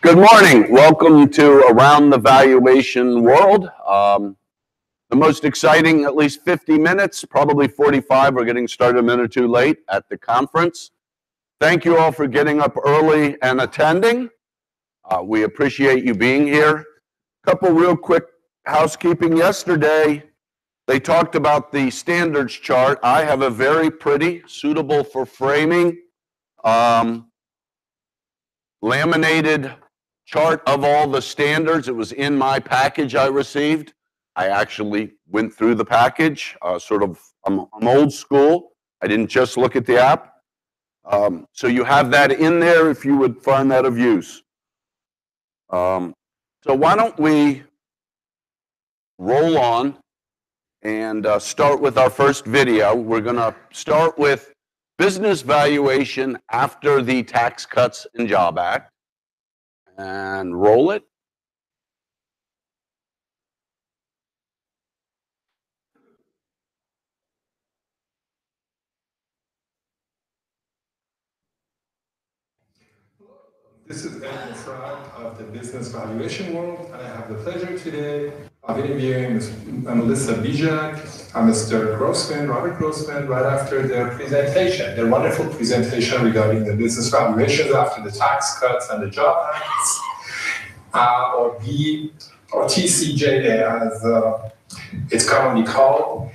Good morning. Welcome to Around the Valuation World. The most exciting, at least 50 minutes, probably 45. We're getting started a minute or two late at the conference. Thank you all for getting up early and attending. We appreciate you being here. A couple real quick housekeeping. Yesterday, they talked about the standards chart. I have a very pretty, suitable for framing, laminated chart of all the standards. It was in my package I received. I actually went through the package, I'm old school. I didn't just look at the app. So you have that in there if you would find that of use. So why don't we roll on and start with our first video. We're going to start with business valuation after the Tax Cuts and Jobs Act. And roll it. This is Ed in front of the Business Valuation World, and I have the pleasure today of interviewing Ms. Melissa Bijak and Mr. Robert Grossman, right after their presentation, their wonderful presentation regarding the business valuations after the tax cuts and the job acts, or TCJA as it's commonly called.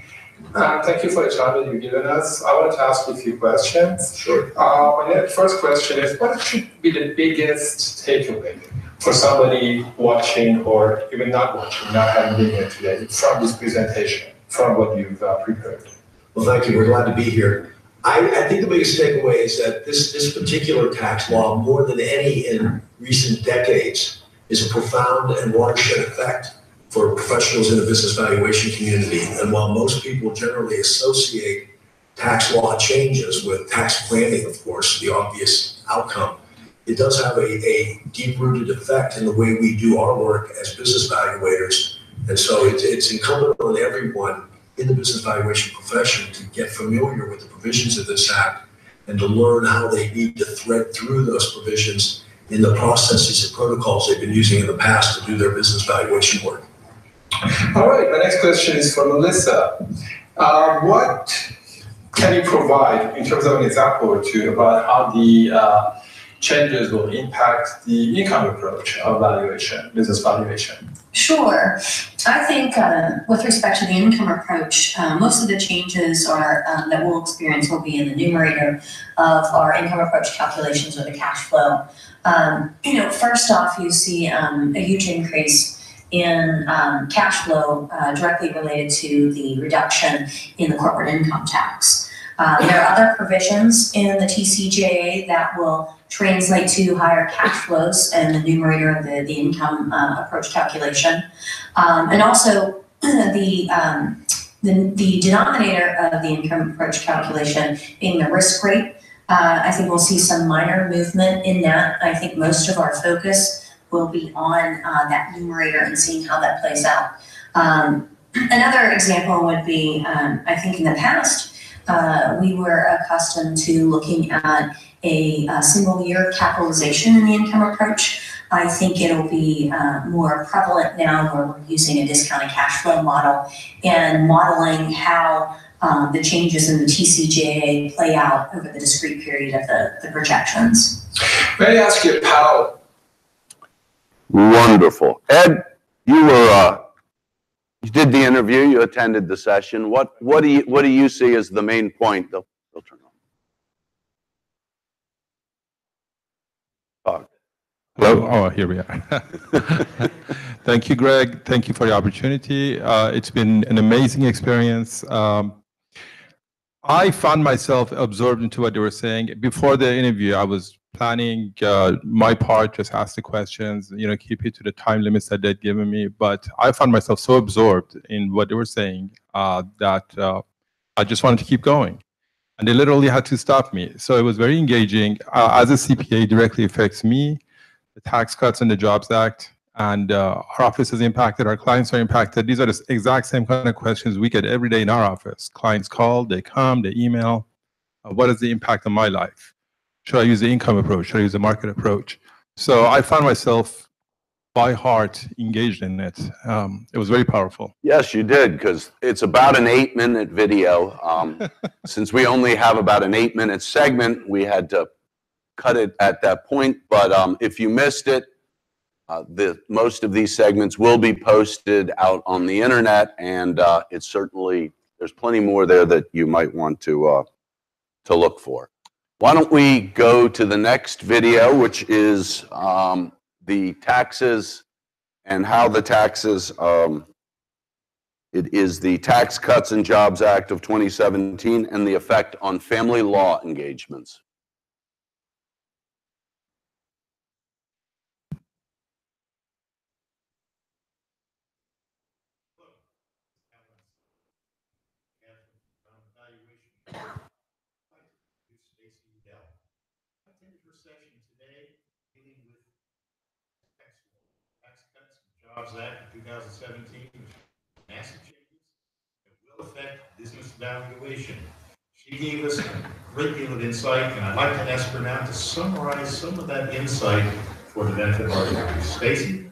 Thank you for the time that you've given us. I wanted to ask you a few questions. Sure. My first question is, what should be the biggest takeaway for somebody watching or even not watching, not having been here today, from this presentation, from what you've prepared? Well, thank you. We're glad to be here. I think the biggest takeaway is that this particular tax law, more than any in recent decades, is a profound and watershed effect for professionals in the business valuation community. And while most people generally associate tax law changes with tax planning, of course, the obvious outcome, it does have a deep-rooted effect in the way we do our work as business valuators. And so it's incumbent on everyone in the business valuation profession to get familiar with the provisions of this act and to learn how they need to thread through those provisions in the processes and protocols they've been using in the past to do their business valuation work. All right, my next question is for Melissa. What can you provide in terms of an example or two about how the changes will impact the income approach of valuation, business valuation? Sure. I think with respect to the income approach, most of the changes that we'll experience will be in the numerator of our income approach calculations or the cash flow. First off, you see a huge increase in cash flow directly related to the reduction in the corporate income tax. There are other provisions in the TCJA that will translate to higher cash flows in the numerator of the income approach calculation. And also the denominator of the income approach calculation being the risk rate. I think we'll see some minor movement in that. I think most of our focus will be on that numerator and seeing how that plays out. Another example would be, I think in the past, we were accustomed to looking at a single year capitalization in the income approach. I think it'll be more prevalent now where we're using a discounted cash flow model and modeling how the changes in the TCJA play out over the discrete period of the projections. May I ask you how? Wonderful. Ed, you did the interview, you attended the session. What do you see as the main point? They'll turn on. Hello. Oh, here we are. Thank you, Greg. Thank you for the opportunity. It's been an amazing experience. I found myself absorbed into what they were saying. Before the interview, I was planning my part, just ask the questions, keep it to the time limits that they'd given me. But I found myself so absorbed in what they were saying that I just wanted to keep going. And they literally had to stop me. So it was very engaging. As a CPA, it directly affects me, the Tax Cuts and the Jobs Act, and our office is impacted, our clients are impacted. These are the exact same kind of questions we get every day in our office. Clients call, they come, they email. What is the impact on my life? Should I use the income approach? Should I use the market approach? So I found myself by heart engaged in it. It was very powerful. Yes, you did, because it's about an 8-minute video. Since we only have about an 8-minute segment, we had to cut it at that point. But if you missed it, most of these segments will be posted out on the internet, and it's certainly, there's plenty more there that you might want to look for. Why don't we go to the next video, which is the taxes and how the taxes, it is the Tax Cuts and Jobs Act of 2017 and the effect on family law engagements. Tax Cuts and Jobs Act of 2017, massive changes that will affect business valuation. She gave us a great deal of insight, and I'd like to ask her now to summarize some of that insight for the benefit of our viewers. Stacy?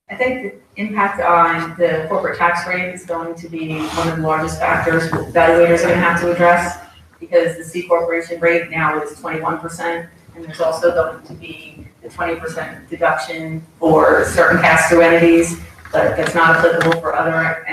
I think the impact on the corporate tax rate is going to be one of the largest factors evaluators are going to have to address, because the C corporation rate now is 21%, and there's also going to be the 20% deduction for certain pass-through entities, but that's not applicable for other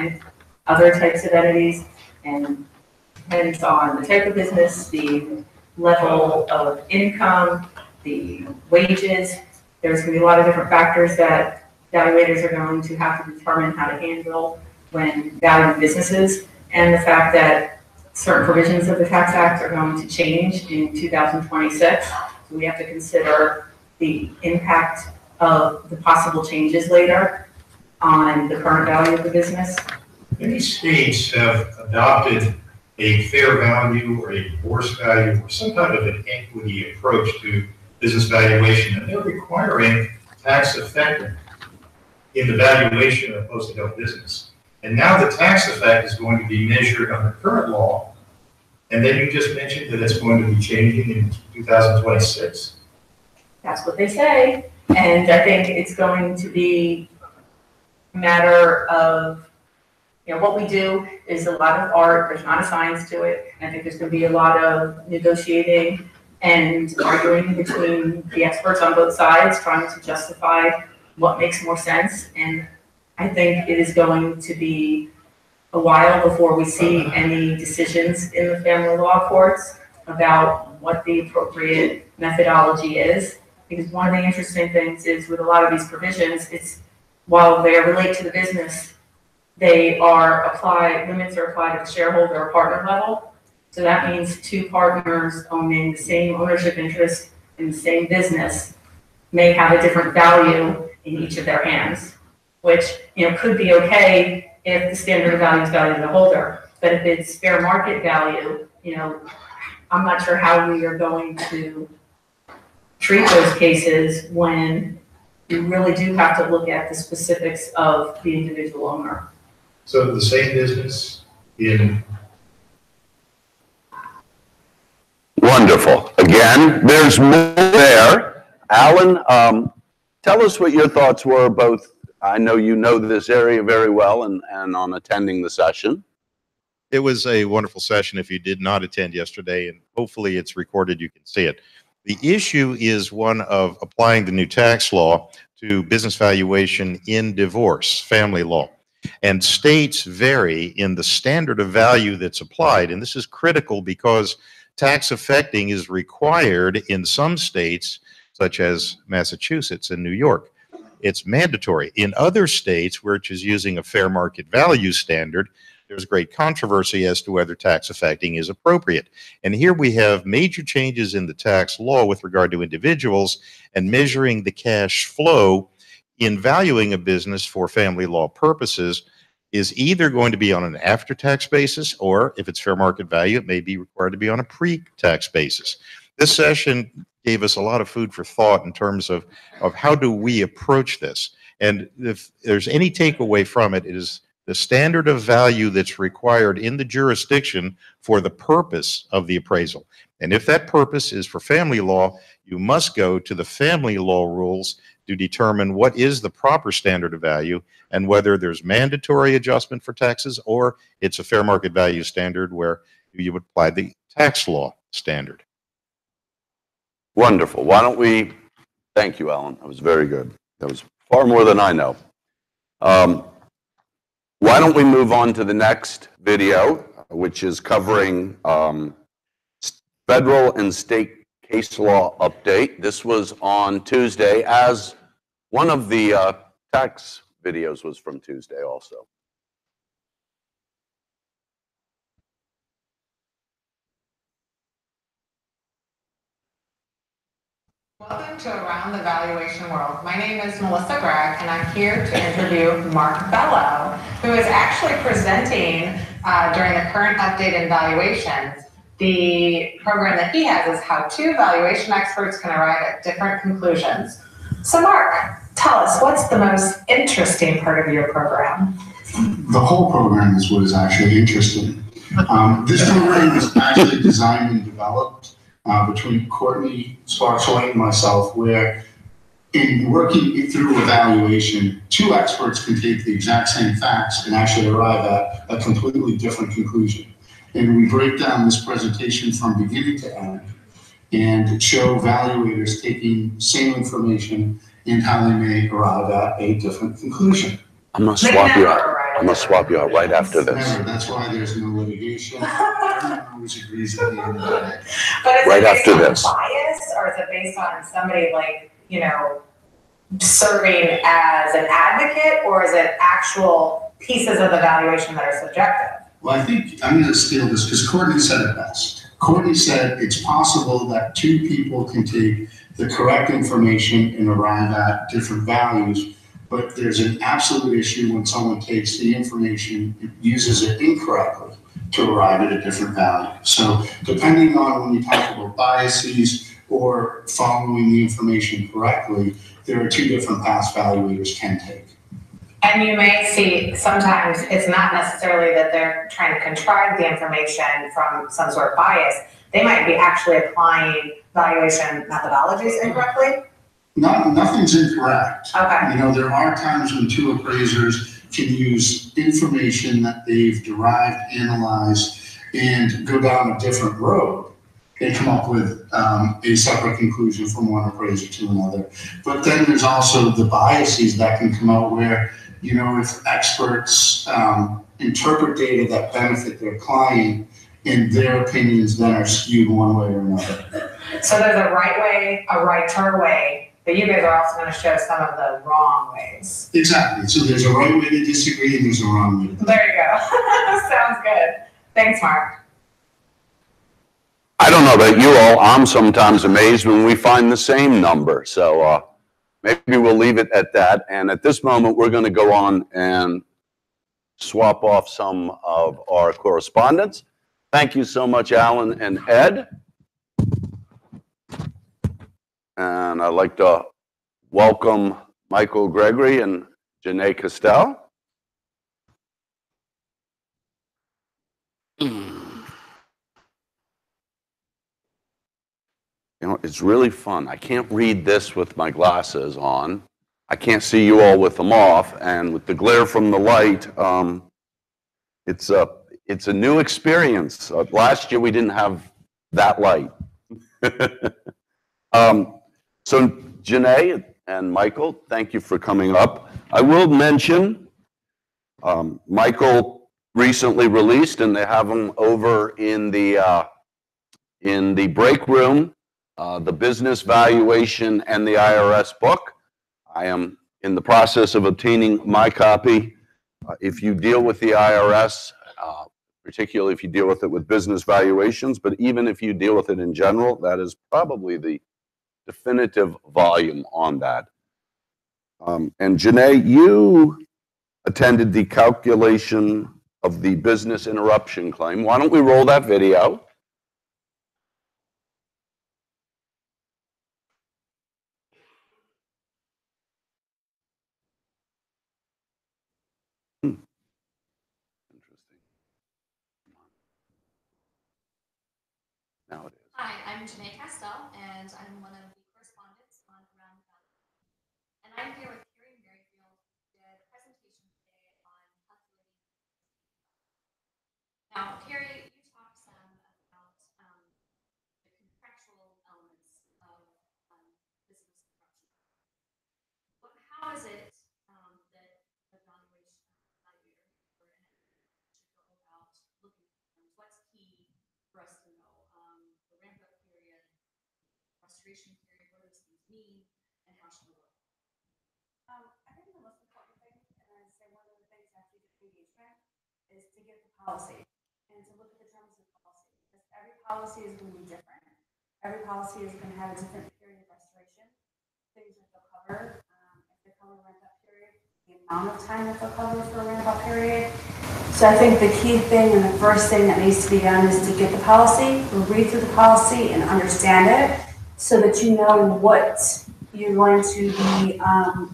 types of entities, and depends on the type of business, the level of income, the wages. There's going to be a lot of different factors that evaluators are going to have to determine how to handle when valuing businesses, and the fact that certain provisions of the Tax Act are going to change in 2026. So we have to consider the impact of the possible changes later on the current value of the business. Many states have adopted a fair value or a divorce value or some kind of an equity approach to business valuation, and they're requiring tax effect in the valuation of post-sale business. And now the tax effect is going to be measured under current law, and then you just mentioned that it's going to be changing in 2026. That's what they say, and I think it's going to be a matter of, what we do is a lot of art, there's not a science to it. I think there's going to be a lot of negotiating and arguing between the experts on both sides, trying to justify what makes more sense. And I think it is going to be a while before we see any decisions in the family law courts about what the appropriate methodology is. Because one of the interesting things is with a lot of these provisions, it's while they relate to the business, they are applied, limits are applied at the shareholder or partner level. So that means two partners owning the same ownership interest in the same business may have a different value in each of their hands, which could be okay if the standard of value is value to the holder. But if it's fair market value, I'm not sure how we are going to treat those cases when you really do have to look at the specifics of the individual owner. So the same business in... Wonderful. Again, there's more there. Alan, tell us what your thoughts were, both, I know you know this area very well, and on attending the session. It was a wonderful session. If you did not attend yesterday, and hopefully it's recorded, you can see it. The issue is one of applying the new tax law to business valuation in divorce, family law. And states vary in the standard of value that's applied. And this is critical because tax affecting is required in some states, such as Massachusetts and New York. It's mandatory. In other states, which is using a fair market value standard, there's great controversy as to whether tax affecting is appropriate. And here we have major changes in the tax law with regard to individuals and measuring the cash flow in valuing a business for family law purposes is either going to be on an after-tax basis, or if it's fair market value, it may be required to be on a pre-tax basis. This session gave us a lot of food for thought in terms of how do we approach this. And if there's any takeaway from it, it is the standard of value that's required in the jurisdiction for the purpose of the appraisal. And if that purpose is for family law, you must go to the family law rules to determine what is the proper standard of value and whether there's mandatory adjustment for taxes or it's a fair market value standard where you would apply the tax law standard. Wonderful. Why don't we, thank you, Alan. That was very good. That was far more than I know. Why don't we move on to the next video, which is covering federal and state case law update. This was on Tuesday, as one of the tax videos was from Tuesday also. Welcome to Around the Valuation World. My name is Melissa Gregg, and I'm here to interview Mark Bello, who is actually presenting during the current update in valuations. The program that he has is how two valuation experts can arrive at different conclusions. So Mark, tell us, what's the most interesting part of your program? The whole program is what is actually interesting. This program was actually designed and developed between Courtney Sparksway and myself, where in working through evaluation, two experts can take the exact same facts and actually arrive at a completely different conclusion. And we break down this presentation from beginning to end and show evaluators taking same information and how they may arrive at a different conclusion. I'm gonna swap you out. I'm gonna swap you out right after this. Never, that's why there's no litigation. Everyone always agrees at the end of the day. But is Right it based after on this. bias, or is it based on somebody like, serving as an advocate, or is it actual pieces of the valuation that are subjective? Well, I think I'm going to steal this because Courtney said it best. Courtney said it's possible that two people can take the correct information and arrive at different values, but there's an absolute issue when someone takes the information and uses it incorrectly to arrive at a different value. So depending on when you talk about biases or following the information correctly, there are two different paths valuators can take. And you may see sometimes it's not necessarily that they're trying to contrive the information from some sort of bias. They might be actually applying valuation methodologies incorrectly. Nothing's incorrect. Okay. There are times when two appraisers can use information that they've derived, analyzed, and go down a different road and come up with a separate conclusion from one appraiser to another. But then there's also the biases that can come out where, if experts interpret data that benefit their client and their opinions then are skewed one way or another. So there's a right way, a righter way, but you guys are also going to show some of the wrong ways. Exactly. So there's a right way to disagree and there's a wrong way to disagree. There you go. Sounds good. Thanks, Mark. I don't know about you all, I'm sometimes amazed when we find the same number. So maybe we'll leave it at that. And at this moment, we're going to go on and swap off some of our correspondence. Thank you so much, Alan and Ed. And I'd like to welcome Michael Gregory and Janae Castell. It's really fun. I can't read this with my glasses on. I can't see you all with them off, and with the glare from the light, it's a new experience. Last year we didn't have that light. So Janae and Michael, thank you for coming up. I will mention Michael recently released, and they have him over in the break room. The Business Valuation and the IRS book. I am in the process of obtaining my copy. If you deal with the IRS, particularly if you deal with it with business valuations, but even if you deal with it in general, that is probably the definitive volume on that. And Janae, you attended the calculation of the business interruption claim. Why don't we roll that video? Interesting. Now it is. Hi, I'm Janae Castell, and I'm one of the correspondents on Around the Valley. And I'm here with Carrie Merrifield, who did a presentation today on calculating. Now, Carrie, you talked some about the contractual elements of business interruption. But how is it that the valuation evaluator or an should go about looking at terms? What's key for us to know? The ramp-up period, restoration period, what do those things mean, and how should we work? I think the most important thing, and I'd say one of the things after you do engagement, is to get the policy and to look at the terms of the policy. Because every policy is going to be different. Every policy is going to have a different period of restoration, things that they'll cover. If they cover ramp-up period, the amount of time that they'll cover for a ramp-up period. So I think the key thing and the first thing that needs to be done is to get the policy, read through the policy and understand it so that you know what you're going to be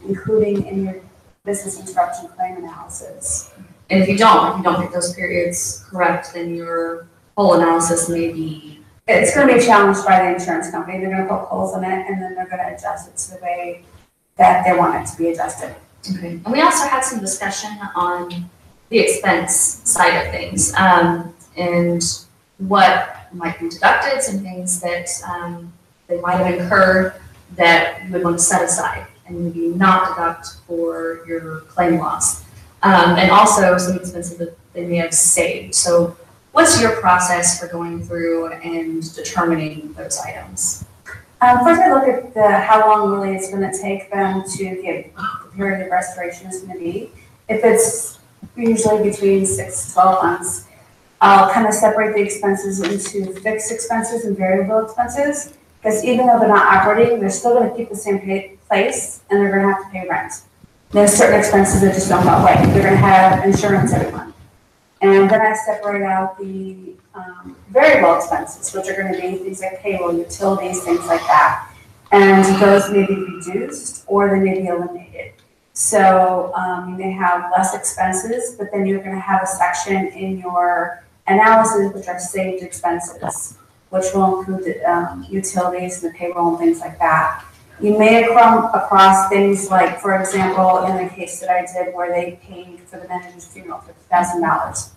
including in your business interruption claim analysis. And if you don't get those periods correct, then your whole analysis may be. It's going to be challenged by the insurance company. They're going to put holes in it, and then they're going to adjust it to the way that they want it to be adjusted. Okay. And we also had some discussion on the expense side of things, and what might be deducted, some things that they might have incurred that you would want to set aside and maybe not deduct for your claim loss. And also some expenses that they may have saved. So what's your process for going through and determining those items? First, I look at how long really it's going to take them to get the period of restoration is going to be. If it's usually between 6 to 12 months, I'll kind of separate the expenses into fixed expenses and variable expenses. Because even though they're not operating, they're still going to keep the same place, and they're going to have to pay rent. There's certain expenses that just don't go away. They're going to have insurance every month. And then I separate out the variable expenses, which are going to be things like payroll, utilities, things like that. And those may be reduced or they may be eliminated. So you may have less expenses, but then you're going to have a section in your analysis which are saved expenses, which will include the utilities and the payroll and things like that. You may come across things like, for example, in the case that I did where they paid for the manager's funeral for $1,000.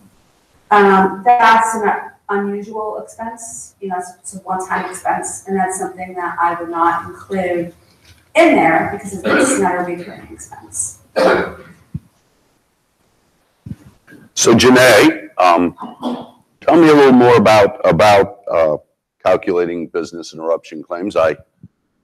That's an unusual expense. You know, it's a one-time expense, and that's something that I would not include in there because it's not a recurring expense. So Janae, tell me a little more about calculating business interruption claims.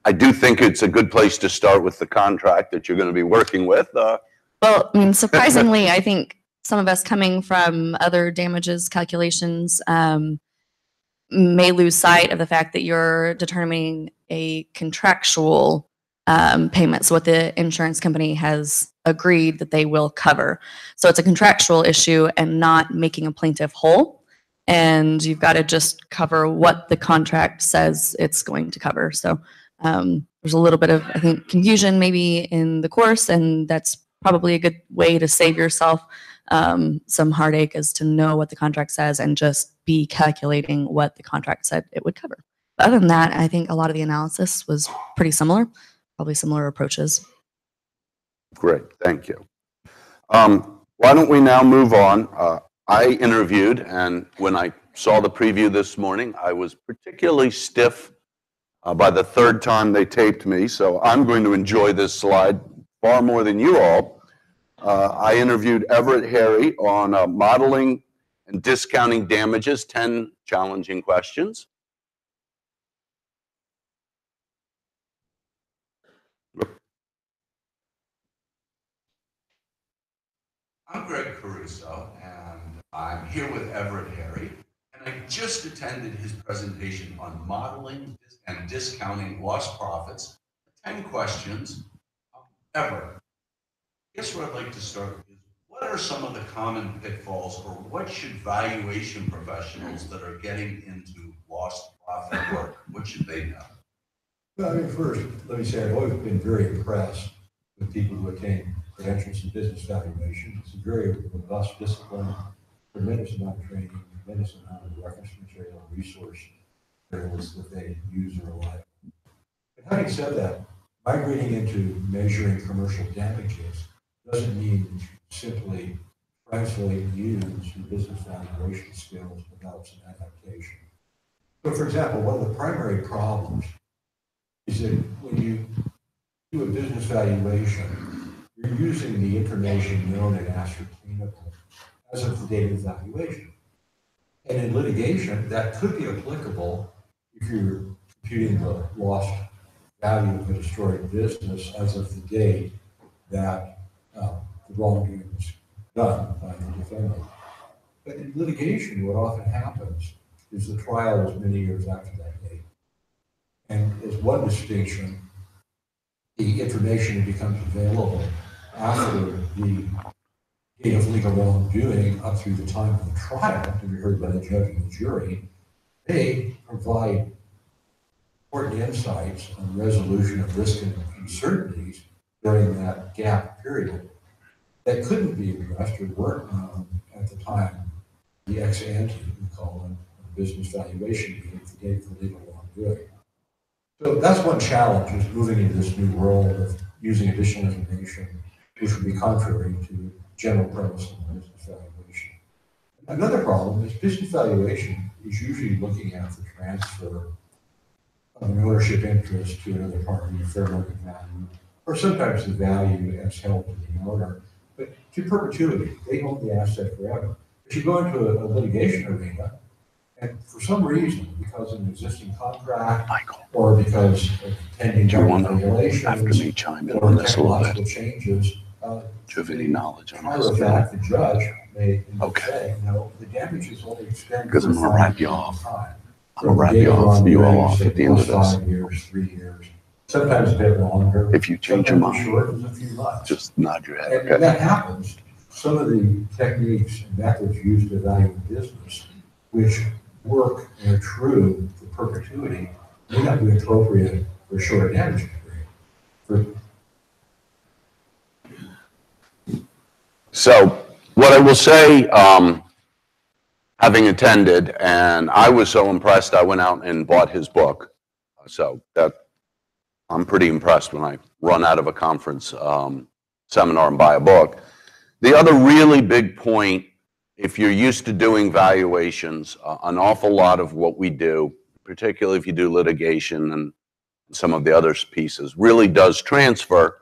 I do think it's a good place to start with the contract that you're going to be working with. Well, I mean, surprisingly, I think some of us coming from other damages calculations may lose sight of the fact that you're determining a contractual payment. So what the insurance company has agreed that they will cover. So it's a contractual issue and not making a plaintiff whole. And you've got to just cover what the contract says it's going to cover. So there's a little bit of, I think, confusion maybe in the course, and that's probably a good way to save yourself some heartache, is to know what the contract says and just be calculating what the contract said it would cover. But other than that, I think a lot of the analysis was pretty similar, probably similar approaches. Great, thank you. Why don't we now move on? I interviewed, and when I saw the preview this morning, I was particularly stiff by the third time they taped me, so I'm going to enjoy this slide far more than you all. I interviewed Everett Harry on modeling and discounting damages, 10 challenging questions. I'm Greg Caruso, and I'm here with Everett Harry, and I just attended his presentation on modeling and discounting lost profits, 10 questions. Everett, I guess where I'd like to start is, what are some of the common pitfalls, or what should valuation professionals that are getting into lost profit work, what should they know? Well, I mean, first, let me say I've always been very impressed with people who attain credentials in business valuation. It's a very robust discipline, tremendous amount of training, tremendous amount of reference material and resource. materials that they use are reliable. But having said that, migrating into measuring commercial damages doesn't mean simply translate and use your business valuation skills without some adaptation. So for example, one of the primary problems is that when you do a business valuation, you're using the information known and ascertainable as of the date of valuation. And in litigation, that could be applicable if you're computing the lost value of a destroyed business as of the date that the wrongdoing was done by the defendant. But in litigation, what often happens is the trial is many years after that date. And as one distinction, the information becomes available after the date of legal wrongdoing up through the time of the trial to be heard by the judge and the jury. They provide important insights on the resolution of risk and uncertainties during that gap period that couldn't be addressed or weren't known at the time the ex ante, we call them, business valuation meeting, the date of the legal wrongdoing. So that's one challenge, is moving into this new world of using additional information, which would be contrary to general premise of business valuation. Another problem is business valuation is usually looking at the transfer of an ownership interest to another party, fair market value, or sometimes the value as held to the owner, but to perpetuity. They own the asset forever. If you go into a litigation arena, and for some reason, because of an existing contract, or because of pending regulations, after me chime in or on this a little technological bit? changes, Do you have any knowledge on the this? fact, the judge may Okay. say, no, the damages only extend. Because I'm for gonna a wrap you finite off. time. I'm gonna wrap you all off at the end of this. 5 years, 3 years, sometimes a bit longer. If you change your sometimes as mind, short as a few months. just nod your head, And when okay? that happens, some of the techniques and methods used to evaluate business, which work and are true for perpetuity, may not be appropriate for a short damage period. So what I will say, having attended, and I was so impressed, I went out and bought his book. So that, I'm pretty impressed when I run out of a conference seminar and buy a book. The other really big point, if you're used to doing valuations, an awful lot of what we do, particularly if you do litigation and some of the other pieces, really does transfer.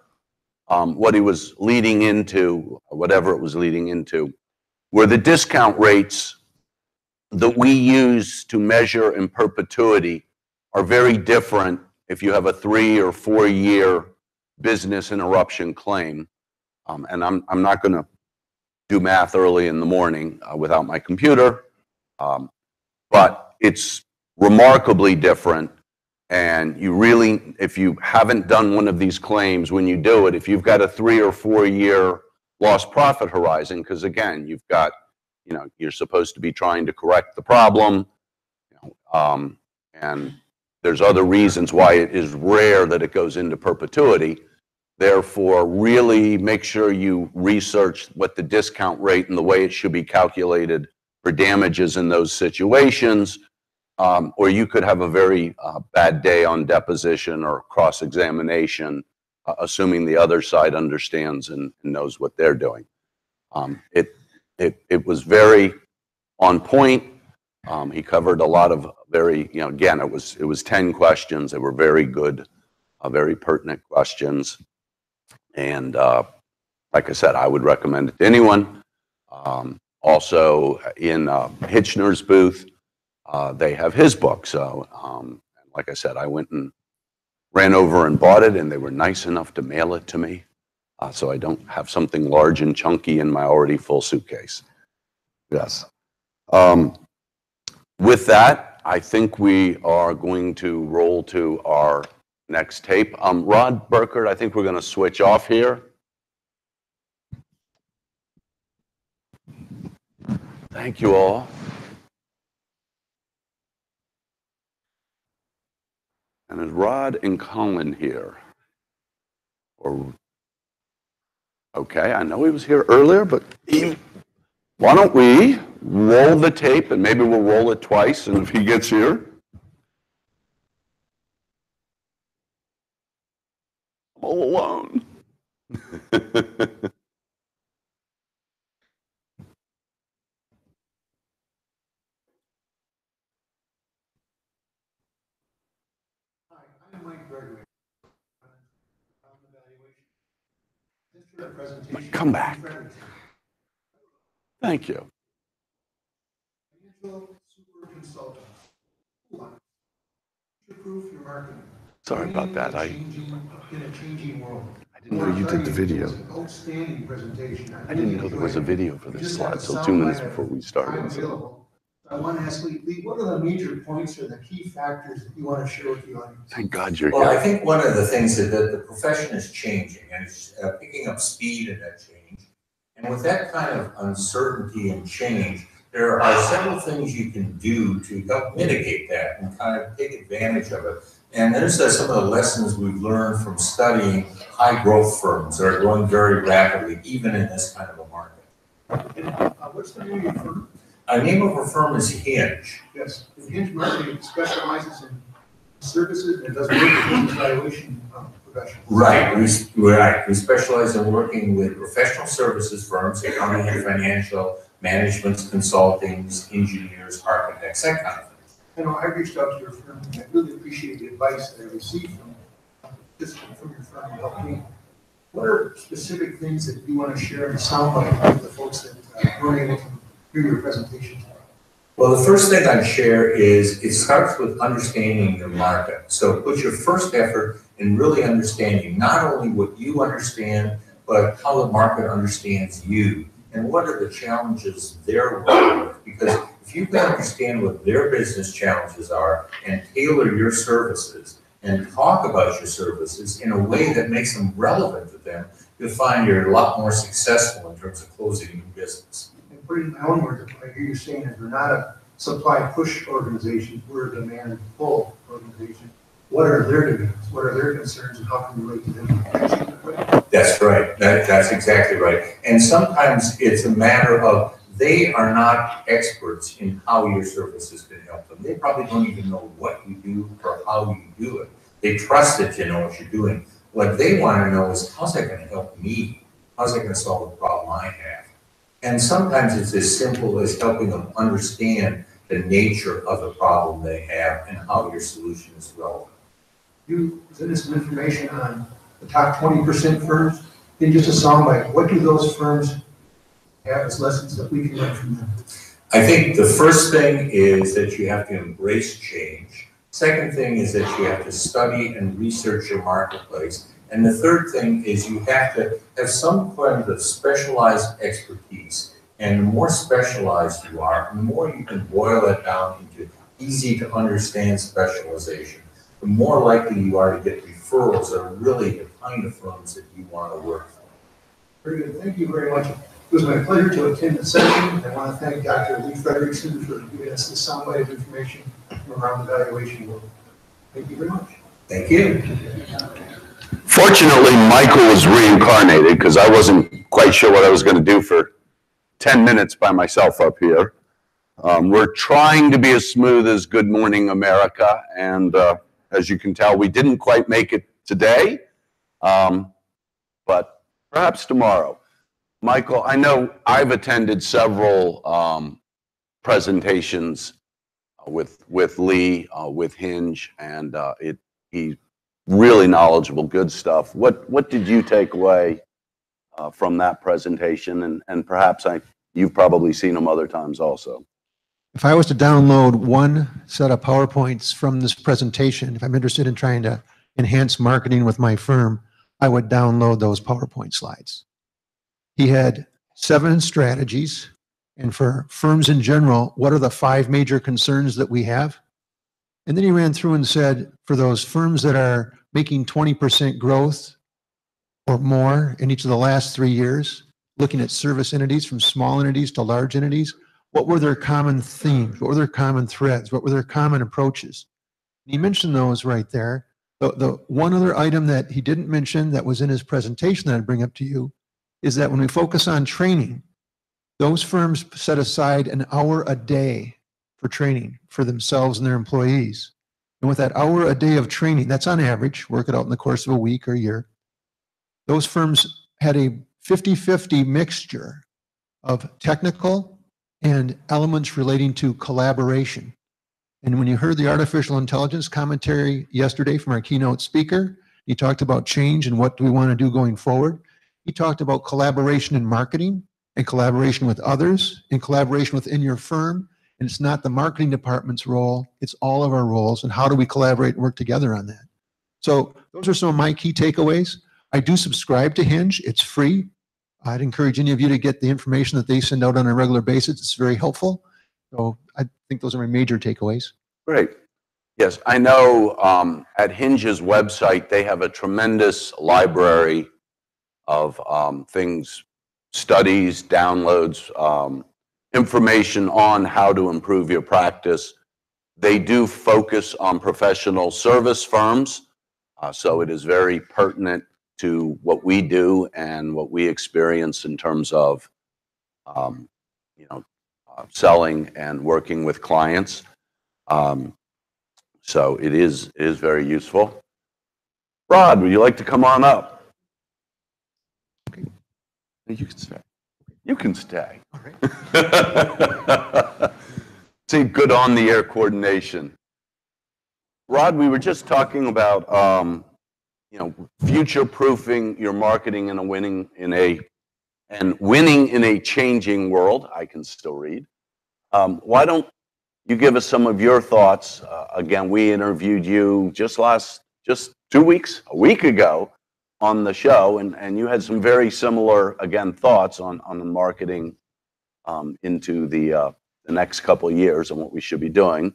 What he was leading into, whatever it was leading into, were the discount rates that we use to measure in perpetuity are very different if you have a 3 or 4 year business interruption claim. And I'm not going to do math early in the morning without my computer, but it's remarkably different. And you really, if you haven't done one of these claims, when you do it, if you've got a 3 or 4 year lost profit horizon, because again, you've got, you know, you're supposed to be trying to correct the problem, you know, and there's other reasons why it is rare that it goes into perpetuity. Therefore, really make sure you research what the discount rate and the way it should be calculated for damages in those situations. Or you could have a very bad day on deposition or cross-examination, assuming the other side understands and knows what they're doing. It was very on point. He covered a lot of very, you know, again, it was 10 questions. They were very good, very pertinent questions. And like I said, I would recommend it to anyone. Also, in Hitchner's booth, they have his book. So, like I said, I went and ran over and bought it, and they were nice enough to mail it to me. So I don't have something large and chunky in my already full suitcase. Yes. With that, I think we are going to roll to our next tape. Rod Burkert, I think we're going to switch off here. Thank you all. And is Rod and Colin here? Or, okay, I know he was here earlier, but why don't we roll the tape, and maybe we'll roll it twice, and if he gets here. all alone. I'm Mike Gregory. Come back. Thank you. Financial super consultant. Future-proof your marketing. Sorry about that. I In a changing world. didn't know you did the video. It was an outstanding presentation. I didn't know there was a video for this slide till 2 minutes before we started. So. I want to ask Lee, what are the major points or the key factors that you want to share with the audience? Thank God you're Well, I here. think one of the things is that the profession is changing and it's picking up speed in that change. And with that kind of uncertainty and change, there are several things you can do to help mitigate that and kind of take advantage of it. And there's some of the lessons we've learned from studying high growth firms that are growing very rapidly, even in this kind of a market. And, what's the name of your firm? The name of our firm is Hinge. Yes, Hinge Marketing specializes in services and does work with business valuation professionals. Right, we specialize in working with professional services firms, accounting and financial, management, consultings, engineers, architects, that kind of thing. I know I reached out to your firm, and I really appreciate the advice that I received from your firm to help me. What are specific things that you want to share in the soundbite with the folks that were able to hear your presentation? Well, the first thing I'd share is it starts with understanding your market. So put your first effort in really understanding not only what you understand, but how the market understands you and what are the challenges they're working with. Because if you can understand what their business challenges are and tailor your services and talk about your services in a way that makes them relevant to them, you'll find you're a lot more successful in terms of closing new business. And put it in my own words, what I hear you saying is we're not a supply push organization, we're a demand pull organization. What are their demands? What are their concerns and how can we relate to them? That's right. That's exactly right. And sometimes it's a matter of they are not experts in how your services can help them. They probably don't even know what you do or how you do it. They trust that you know what you're doing. What they want to know is how's that going to help me? How's that going to solve the problem I have? And sometimes it's as simple as helping them understand the nature of the problem they have and how your solution is relevant. You presented some information on the top 20% firms. In just a soundbite, what do those firms have as lessons that we can learn from them? I think the first thing is that you have to embrace change. Second thing is that you have to study and research your marketplace. And the third thing is you have to have some kind of specialized expertise. And the more specialized you are, the more you can boil it down into easy to understand specialization, the more likely you are to get referrals that are really the kind of firms that you want to work for. Very good. Thank you very much. It was my pleasure to attend the session. I want to thank Dr. Lee Frederickson for giving us this soundbite of information from around the valuation world. Thank you very much. Thank you. Fortunately, Michael was reincarnated because I wasn't quite sure what I was going to do for 10 minutes by myself up here. We're trying to be as smooth as Good Morning America, and as you can tell, we didn't quite make it today, but perhaps tomorrow. Michael, I know I've attended several presentations with Lee, with Hinge, and he's really knowledgeable, good stuff. What did you take away from that presentation? And perhaps you've probably seen them other times also. If I was to download one set of PowerPoints from this presentation, if I'm interested in trying to enhance marketing with my firm, I would download those PowerPoint slides. He had 7 strategies. And for firms in general, what are the 5 major concerns that we have? And then he ran through and said, for those firms that are making 20% growth or more in each of the last 3 years, looking at service entities from small entities to large entities, what were their common themes? What were their common threads? What were their common approaches? And he mentioned those right there. The one other item that he didn't mention that was in his presentation that I'd bring up to you is that when we focus on training, those firms set aside an hour a day for training for themselves and their employees. And with that hour a day of training, that's on average, work it out in the course of a week or a year. those firms had a 50-50 mixture of technical and elements relating to collaboration. And when you heard the artificial intelligence commentary yesterday from our keynote speaker, he talked about change and what do we want to do going forward. He talked about collaboration in marketing and collaboration with others and collaboration within your firm. And it's not the marketing department's role, it's all of our roles. And how do we collaborate and work together on that? So those are some of my key takeaways. I do subscribe to Hinge. It's free. I'd encourage any of you to get the information that they send out on a regular basis. It's very helpful. So I think those are my major takeaways. Great. Yes, I know at Hinge's website, they have a tremendous library of things, studies, downloads, information on how to improve your practice. They do focus on professional service firms, so it is very pertinent to what we do and what we experience in terms of, selling and working with clients. So it is very useful. Rod, would you like to come on up? You can stay. You can stay. All right. See, good on-the-air coordination. Rod, we were just talking about, future-proofing your marketing and winning in a changing world. I can still read. Why don't you give us some of your thoughts? Again, we interviewed you just a week ago on the show, and you had some very similar, again, thoughts on the marketing into the next couple of years and what we should be doing.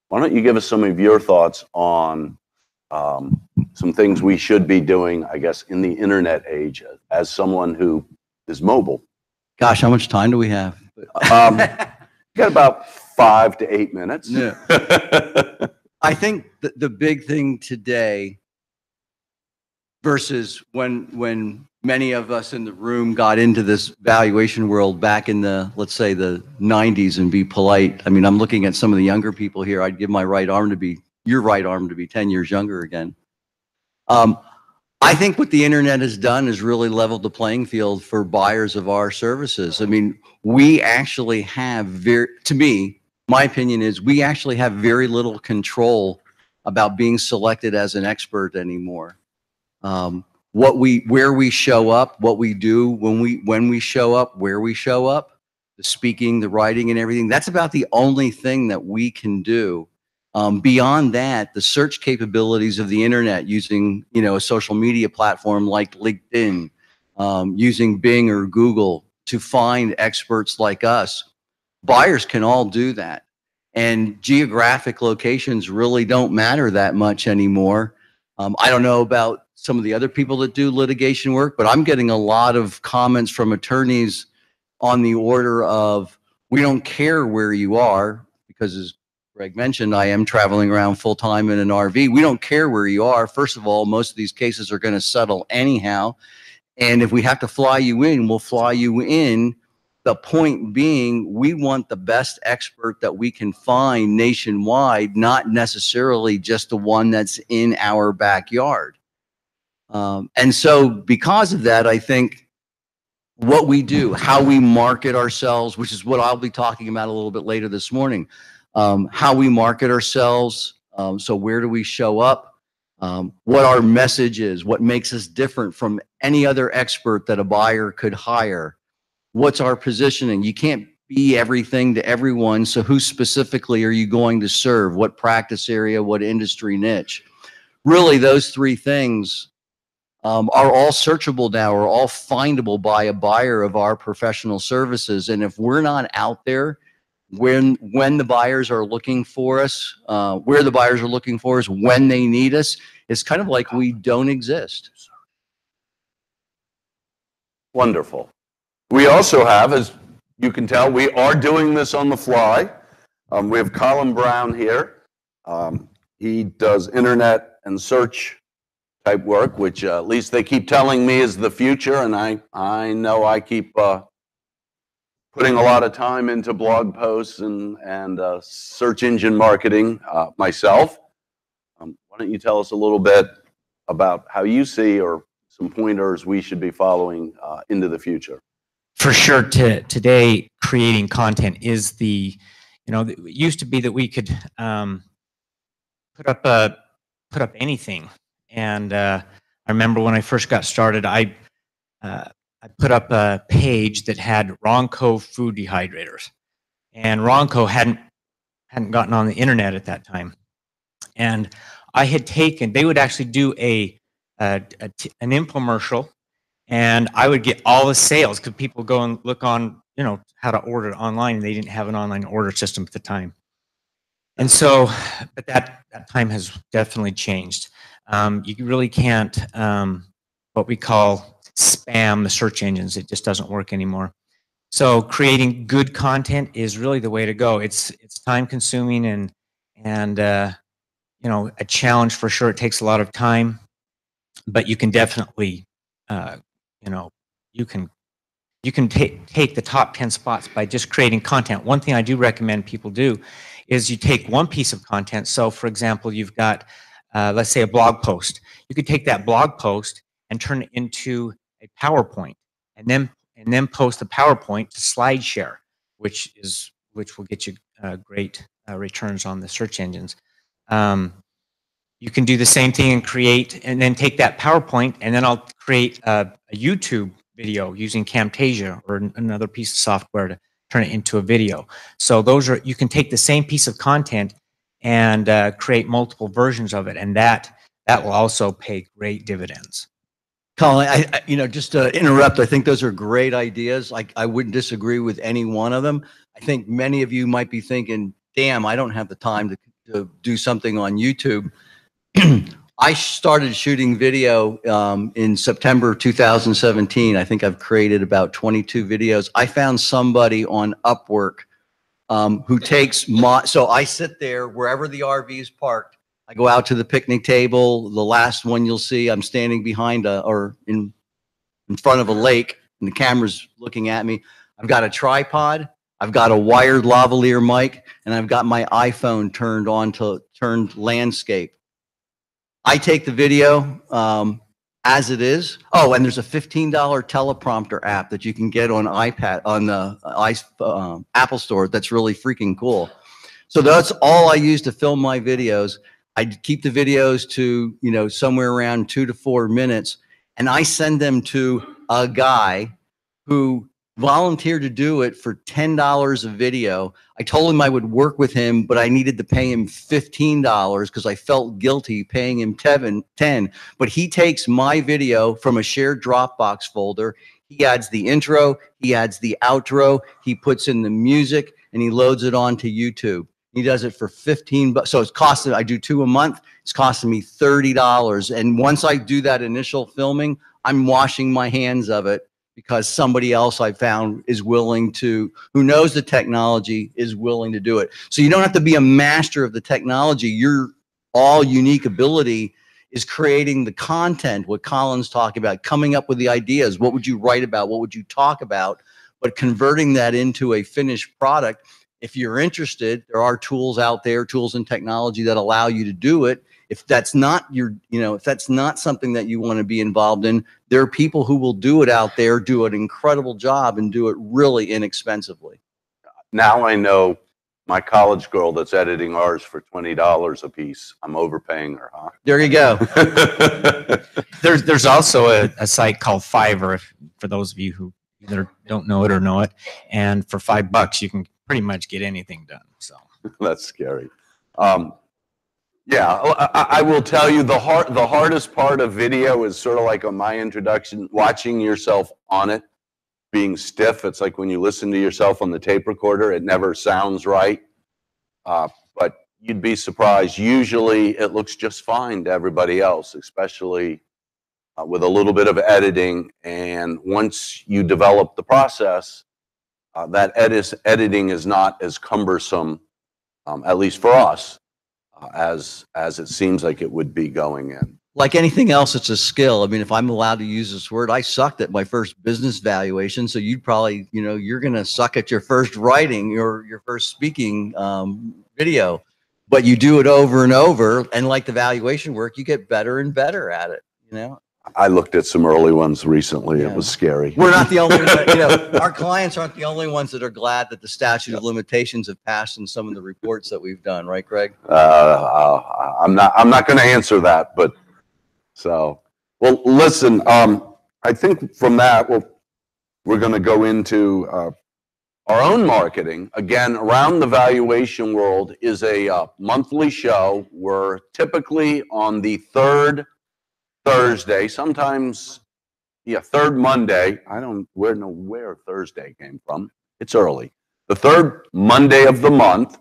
Why don't you give us some of your thoughts on some things we should be doing, I guess, in the internet age as someone who is mobile? Gosh, how much time do we have? You got about 5 to 8 minutes. Yeah. I think the big thing today versus when many of us in the room got into this valuation world back in the, let's say, the 90s, and be polite. I mean, I'm looking at some of the younger people here. I'd give my right arm to be, your right arm to be 10 years younger again. I think what the internet has done is really leveled the playing field for buyers of our services. I mean, we actually have to me, my opinion is we actually have very little control about being selected as an expert anymore. Where we show up, what we do when we show up, where we show up, the speaking, the writing, and everything. That's about the only thing that we can do. Beyond that, the search capabilities of the internet, using a social media platform like LinkedIn, using Bing or Google to find experts like us, buyers can all do that. And geographic locations really don't matter that much anymore. I don't know about some of the other people that do litigation work, but I'm getting a lot of comments from attorneys on the order of, we don't care where you are, because as Greg mentioned, I am traveling around full-time in an RV. We don't care where you are. First of all, most of these cases are going to settle anyhow. And if we have to fly you in, we'll fly you in. The point being, we want the best expert that we can find nationwide, not necessarily just the one that's in our backyard. And so because of that, I think what we do, how we market ourselves, which is what I'll be talking about a little bit later this morning, how we market ourselves. So where do we show up? What our message is, what makes us different from any other expert that a buyer could hire. What's our positioning? You can't be everything to everyone. So who specifically are you going to serve? What practice area, what industry niche? Really, those three things are all searchable now, are all findable by a buyer of our professional services. And if we're not out there when the buyers are looking for us, where the buyers are looking for us, when they need us, it's kind of like we don't exist. Wonderful. We also have, as you can tell, we are doing this on the fly. We have Colin Brown here. He does internet and search type work, which at least they keep telling me is the future, and I know I keep putting a lot of time into blog posts and search engine marketing myself. Why don't you tell us a little bit about how you see, or some pointers we should be following into the future? For sure, today creating content is it used to be that we could put up anything, and I remember when I first got started, I put up a page that had Ronco food dehydrators, and Ronco hadn't gotten on the internet at that time, and they would actually do an infomercial, and I would get all the sales because people go and look on, how to order online, and they didn't have an online order system at the time. And so, but that time has definitely changed. You really can't, what we call spam the search engines. It just doesn't work anymore. So creating good content is really the way to go. It's time consuming and a challenge for sure. It takes a lot of time, but you can definitely, you can take the top 10 spots by just creating content. One thing I do recommend people do is you take one piece of content. So for example, you've got, let's say a blog post. You could take that blog post and turn it into a PowerPoint and then post the PowerPoint to SlideShare, which will get you great returns on the search engines. You can do the same thing and then take that PowerPoint, and then I'll create a YouTube video using Camtasia or another piece of software to turn it into a video. So you can take the same piece of content and create multiple versions of it, and that will also pay great dividends. Colin, just to interrupt, I think those are great ideas. I wouldn't disagree with any one of them. I think many of you might be thinking, damn, I don't have the time to do something on YouTube. I started shooting video in September 2017. I think I've created about 22 videos. I found somebody on Upwork who takes so I sit there wherever the RV is parked. I go out to the picnic table. The last one you'll see, I'm standing behind in front of a lake, and the camera's looking at me. I've got a tripod. I've got a wired lavalier mic, and I've got my iPhone turned landscape. I take the video as it is. Oh, and there's a $15 teleprompter app that you can get on iPad on the Apple Store. That's really freaking cool. So that's all I use to film my videos. I keep the videos to somewhere around 2 to 4 minutes, and I send them to a guy who volunteered to do it for $10 a video. I told him I would work with him, but I needed to pay him $15 because I felt guilty paying him $10. But he takes my video from a shared Dropbox folder. He adds the intro, he adds the outro, he puts in the music, and he loads it onto YouTube. He does it for $15. So it's costing, I do 2 a month. It's costing me $30. And once I do that initial filming, I'm washing my hands of it, because somebody else I found is willing to, who knows the technology, is willing to do it. So you don't have to be a master of the technology. Your all unique ability is creating the content, what Colin's talking about, coming up with the ideas. What would you write about? What would you talk about? But converting that into a finished product. If you're interested, there are tools out there, tools and technology that allow you to do it. If that's not if that's not something that you want to be involved in, there are people who will do it out there, do an incredible job, and do it really inexpensively. Now I know my college girl that's editing ours for $20 a piece. I'm overpaying her, huh? There you go. There's also a site called Fiverr, for those of you who either don't know it or know it. And for $5, you can pretty much get anything done. So that's scary. Yeah, I will tell you the hardest part of video is sort of like on my introduction, watching yourself on it, being stiff. It's like when you listen to yourself on the tape recorder, it never sounds right. But you'd be surprised. Usually it looks just fine to everybody else, especially with a little bit of editing. And once you develop the process, that editing is not as cumbersome, at least for us, as it seems like it would be going in. Like anything else, it's a skill. I mean, if I'm allowed to use this word, I sucked at my first business valuation. So you'd probably, you're going to suck at your first writing or your first speaking video, but you do it over and over. And like the valuation work, you get better and better at it, I looked at some early ones recently. It was scary. We're not the only, our clients aren't the only ones that are glad that the statute of limitations have passed in some of the reports that we've done, right, Greg? I'm not going to answer that, but so, well, listen, I think from that, we're going to go into our own marketing. Again, Around the Valuation World is a monthly show. We're typically on the third Thursday, sometimes, third Monday. I don't know where Thursday came from. It's early. The third Monday of the month.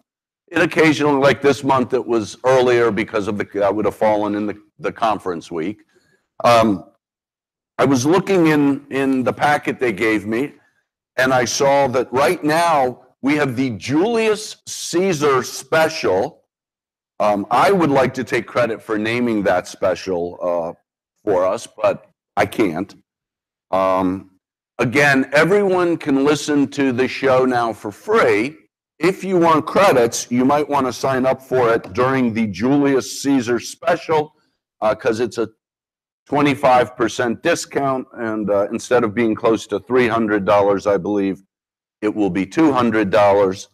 It occasionally, like this month, it was earlier because of that would have fallen in the conference week. I was looking in the packet they gave me, and I saw that right now we have the Julius Caesar special. I would like to take credit for naming that special for us, but I can't. Again, everyone can listen to the show now for free. If you want credits, you might want to sign up for it during the Julius Caesar special because it's a 25% discount, and instead of being close to $300, I believe, it will be $200.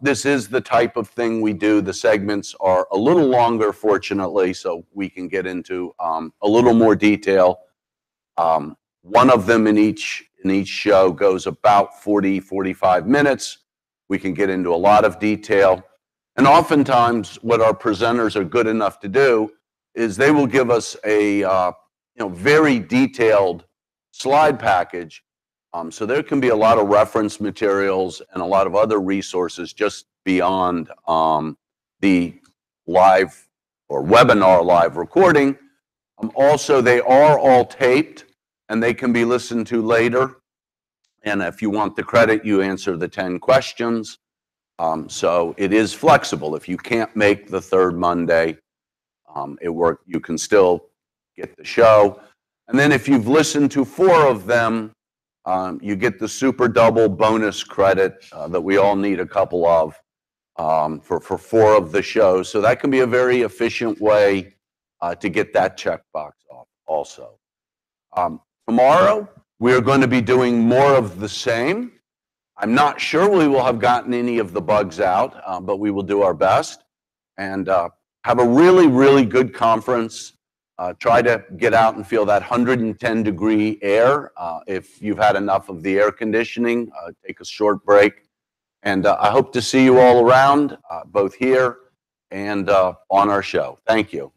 This is the type of thing we do. The segments are a little longer, fortunately, so we can get into a little more detail. One of them in each show goes about 40-45 minutes. We can get into a lot of detail. And oftentimes, what our presenters are good enough to do is they will give us a very detailed slide package. So there can be a lot of reference materials and a lot of other resources just beyond the live or webinar live recording. Also, they are all taped and they can be listened to later. And if you want the credit, you answer the 10 questions. So it is flexible. If you can't make the third Monday, you can still get the show. And then if you've listened to 4 of them, you get the super double bonus credit that we all need a couple of for 4 of the shows. So that can be a very efficient way to get that checkbox off also. Tomorrow, we are going to be doing more of the same. I'm not sure we will have gotten any of the bugs out, but we will do our best and have a really, really good conference. Try to get out and feel that 110-degree air. If you've had enough of the air conditioning, take a short break. And I hope to see you all around, both here and on our show. Thank you.